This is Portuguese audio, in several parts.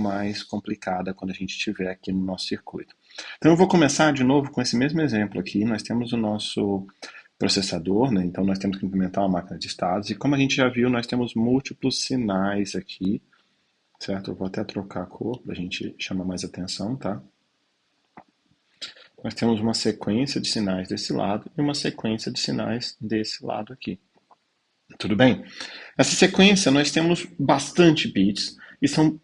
mais complicada quando a gente estiver aqui no nosso circuito. Então eu vou começar de novo com esse mesmo exemplo aqui. Nós temos o nosso processador, né? Então nós temos que implementar uma máquina de estados, e como a gente já viu, nós temos múltiplos sinais aqui, certo? Eu vou até trocar a cor para a gente chamar mais atenção, tá? Nós temos uma sequência de sinais desse lado e uma sequência de sinais desse lado aqui. Tudo bem? Essa sequência nós temos bastante bits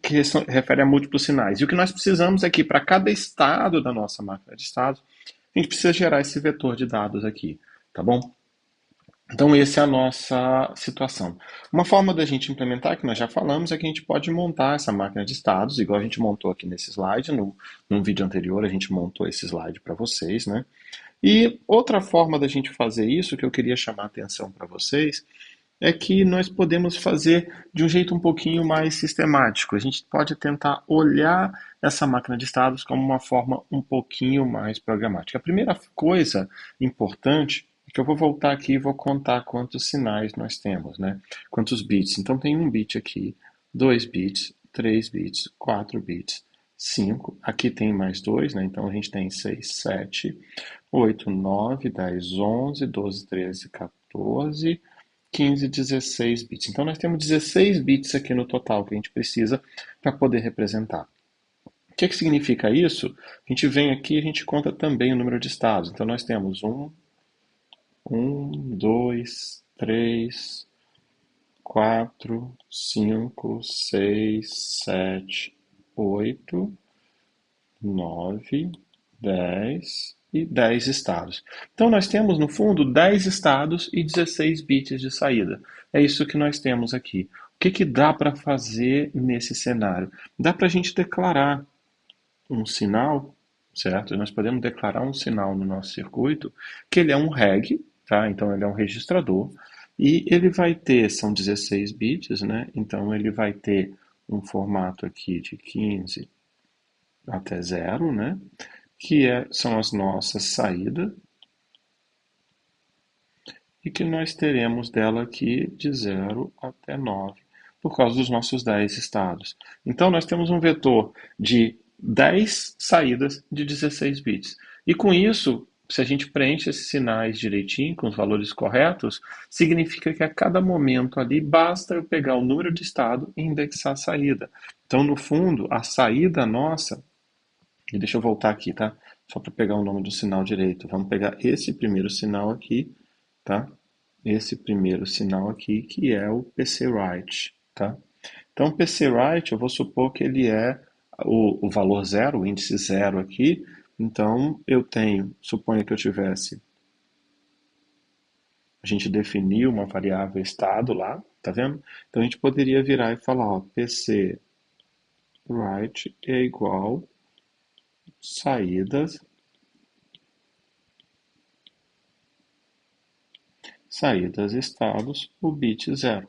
que refere a múltiplos sinais. E o que nós precisamos é que para cada estado da nossa máquina de estados, a gente precisa gerar esse vetor de dados aqui, tá bom? Então, essa é a nossa situação. Uma forma da gente implementar, que nós já falamos, é que a gente pode montar essa máquina de estados, igual a gente montou aqui nesse slide. No vídeo anterior, a gente montou esse slide para vocês, né? E outra forma da gente fazer isso, que eu queria chamar a atenção para vocês, é que nós podemos fazer de um jeito um pouquinho mais sistemático. A gente pode tentar olhar essa máquina de estados como uma forma um pouquinho mais programática. A primeira coisa importante é que eu vou voltar aqui e vou contar quantos sinais nós temos, né? Quantos bits. Então tem um bit aqui, 2 bits, 3 bits, 4 bits, 5. Aqui tem mais 2, né? Então a gente tem 6, 7, 8, 9, 10, 11, 12, 13, 14, 15, 16 bits. Então nós temos 16 bits aqui no total que a gente precisa para poder representar. O que significa isso? A gente vem aqui e a gente conta também o número de estados. Então nós temos 2, 3, 4, 5, 6, 7, 8, 9, 10 e 10 estados. Então nós temos, no fundo, 10 estados e 16 bits de saída. É isso que nós temos aqui. O que dá para fazer nesse cenário? Dá para a gente declarar um sinal, certo? Nós podemos declarar um sinal no nosso circuito, que ele é um reg, tá? Então ele é um registrador, e ele vai ter, são 16 bits, né? Então ele vai ter um formato aqui de 15 até 0, né? São as nossas saídas, e que nós teremos dela aqui de 0 até 9, por causa dos nossos 10 estados. Então nós temos um vetor de 10 saídas de 16 bits. E com isso, se a gente preenche esses sinais direitinho, com os valores corretos, significa que a cada momento ali basta eu pegar o número de estado e indexar a saída. Então, no fundo, a saída nossa. E deixa eu voltar aqui, tá? Só para pegar o nome do sinal direito. Vamos pegar esse primeiro sinal aqui, tá? Esse primeiro sinal aqui, que é o PC Write, tá? Então, o PC Write, eu vou supor que ele é o valor zero, o índice zero aqui. Então, suponha que eu tivesse, a gente definiu uma variável estado lá, tá vendo? Então, a gente poderia virar e falar, ó, PC Write é igual saídas estados, o bit zero.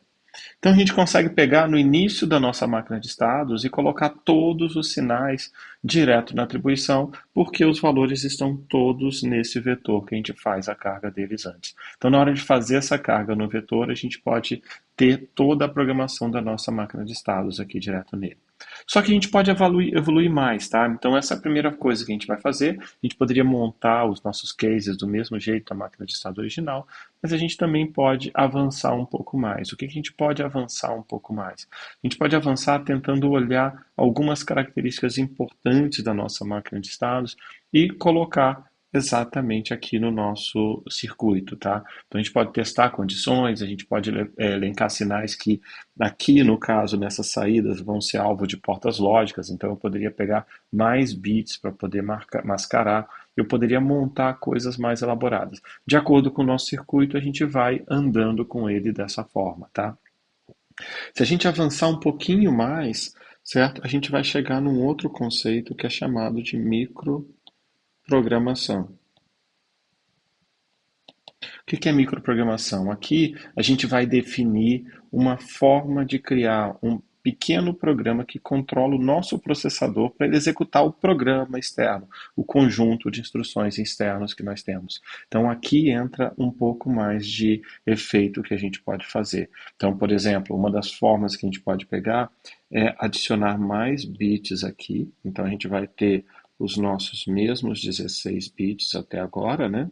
Então a gente consegue pegar no início da nossa máquina de estados e colocar todos os sinais direto na atribuição, porque os valores estão todos nesse vetor que a gente faz a carga deles antes. Então na hora de fazer essa carga no vetor, a gente pode ter toda a programação da nossa máquina de estados aqui direto nele. Só que a gente pode evoluir mais, tá? Então essa é a primeira coisa que a gente vai fazer. A gente poderia montar os nossos cases do mesmo jeito da máquina de estado original, mas a gente também pode avançar um pouco mais. O que a gente pode avançar um pouco mais? A gente pode avançar tentando olhar algumas características importantes da nossa máquina de estados e colocar exatamente aqui no nosso circuito, tá? Então a gente pode testar condições, a gente pode elencar sinais que aqui, no caso, nessas saídas vão ser alvo de portas lógicas, então eu poderia pegar mais bits para poder mascarar, eu poderia montar coisas mais elaboradas. De acordo com o nosso circuito, a gente vai andando com ele dessa forma, tá? Se a gente avançar um pouquinho mais, certo? A gente vai chegar num outro conceito que é chamado de microprogramação. O que é microprogramação? Aqui a gente vai definir uma forma de criar pequeno programa que controla o nosso processador para ele executar o programa externo, o conjunto de instruções externos que nós temos. Então aqui entra um pouco mais de efeito que a gente pode fazer. Então, por exemplo, uma das formas que a gente pode pegar é adicionar mais bits aqui. Então a gente vai ter os nossos mesmos 16 bits até agora, né?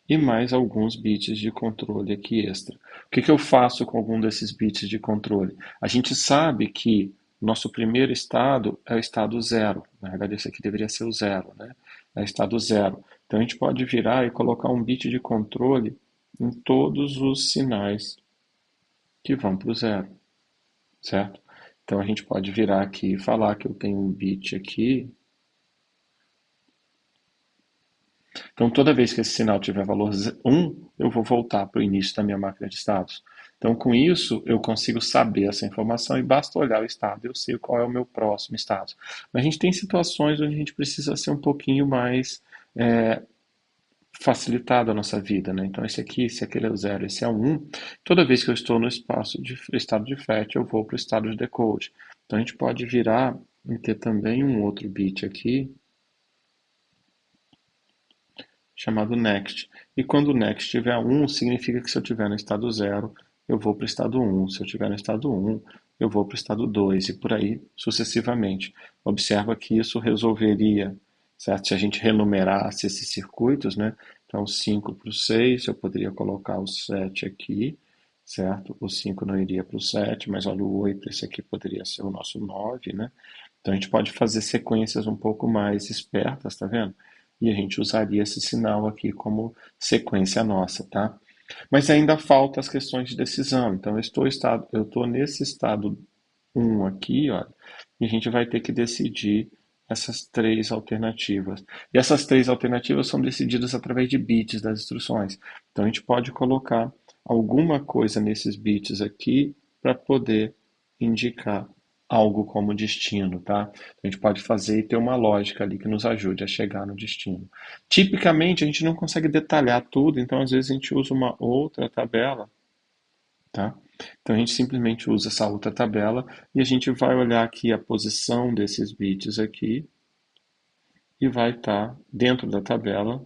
E mais alguns bits de controle aqui extra. O que eu faço com algum desses bits de controle? A gente sabe que nosso primeiro estado é o estado zero. Na verdade, esse aqui deveria ser o zero, né? É o estado zero. Então, a gente pode virar e colocar um bit de controle em todos os sinais que vão para o zero, certo? Então, a gente pode virar aqui e falar que eu tenho um bit aqui. Então, toda vez que esse sinal tiver valor 1, eu vou voltar para o início da minha máquina de estados. Então, com isso, eu consigo saber essa informação e basta olhar o estado e eu sei qual é o meu próximo estado. Mas a gente tem situações onde a gente precisa ser um pouquinho mais facilitado a nossa vida, né? Então, esse aqui, se aquele é o 0, esse é o 1, toda vez que eu estou no espaço de estado de FET, eu vou para o estado de decode. Então, a gente pode virar e ter também um outro bit aqui, chamado next. E quando o next tiver 1, significa que se eu estiver no estado 0, eu vou para o estado 1. Se eu estiver no estado 1, eu vou para o estado 2 e por aí sucessivamente. Observa que isso resolveria, certo? Se a gente renumerasse esses circuitos, né? Então, 5 para o 6, eu poderia colocar o 7 aqui, certo? O 5 não iria para o 7, mas olha o 8, esse aqui poderia ser o nosso 9, né? Então, a gente pode fazer sequências um pouco mais espertas, tá vendo? E a gente usaria esse sinal aqui como sequência nossa, tá? Mas ainda falta as questões de decisão. Então, eu estou nesse estado 1 aqui, olha, e a gente vai ter que decidir essas três alternativas. E essas três alternativas são decididas através de bits das instruções. Então, a gente pode colocar alguma coisa nesses bits aqui para poder indicar algo como destino, tá? A gente pode fazer e ter uma lógica ali que nos ajude a chegar no destino. Tipicamente, a gente não consegue detalhar tudo, então às vezes a gente usa uma outra tabela, tá? Então a gente simplesmente usa essa outra tabela e a gente vai olhar aqui a posição desses bits aqui e vai estar dentro da tabela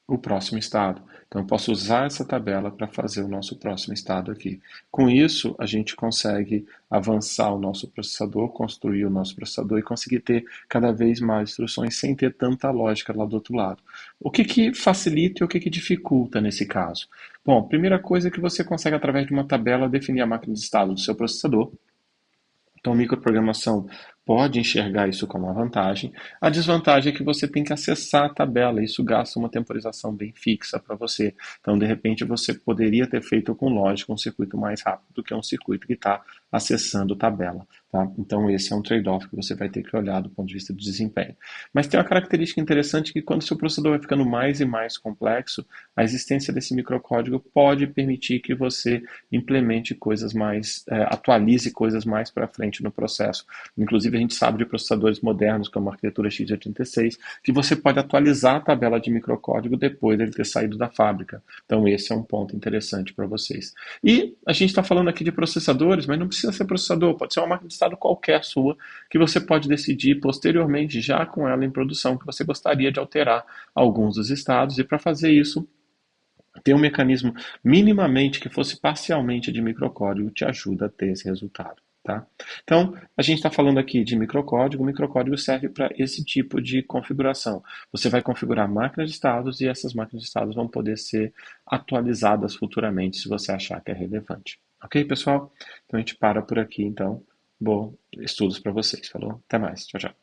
o próximo estado. Então, eu posso usar essa tabela para fazer o nosso próximo estado aqui. Com isso, a gente consegue avançar o nosso processador, construir o nosso processador e conseguir ter cada vez mais instruções sem ter tanta lógica lá do outro lado. O que facilita e o que dificulta nesse caso? Bom, primeira coisa é que você consegue, através de uma tabela, definir a máquina de estado do seu processador. Então, microprogramação pode enxergar isso como uma vantagem. A desvantagem é que você tem que acessar a tabela. Isso gasta uma temporização bem fixa para você. Então, de repente, você poderia ter feito com lógica um circuito mais rápido do que um circuito que está acessando a tabela. Tá? Então, esse é um trade-off que você vai ter que olhar do ponto de vista do desempenho. Mas tem uma característica interessante que quando o seu processador vai ficando mais e mais complexo, a existência desse microcódigo pode permitir que você implemente coisas mais, atualize coisas mais para frente no processo. Inclusive, a gente sabe de processadores modernos, como a arquitetura x86, que você pode atualizar a tabela de microcódigo depois dele ter saído da fábrica. Então, esse é um ponto interessante para vocês. E a gente está falando aqui de processadores, mas não precisa ser processador, pode ser uma máquina de estado qualquer sua, que você pode decidir posteriormente, já com ela em produção, que você gostaria de alterar alguns dos estados, e para fazer isso, ter um mecanismo minimamente que fosse parcialmente de microcódigo te ajuda a ter esse resultado. Tá? Então, a gente está falando aqui de microcódigo. O microcódigo serve para esse tipo de configuração. Você vai configurar máquinas de estados e essas máquinas de estados vão poder ser atualizadas futuramente se você achar que é relevante. Ok, pessoal? Então a gente para por aqui, então. Bom estudos para vocês. Falou? Até mais. Tchau, tchau.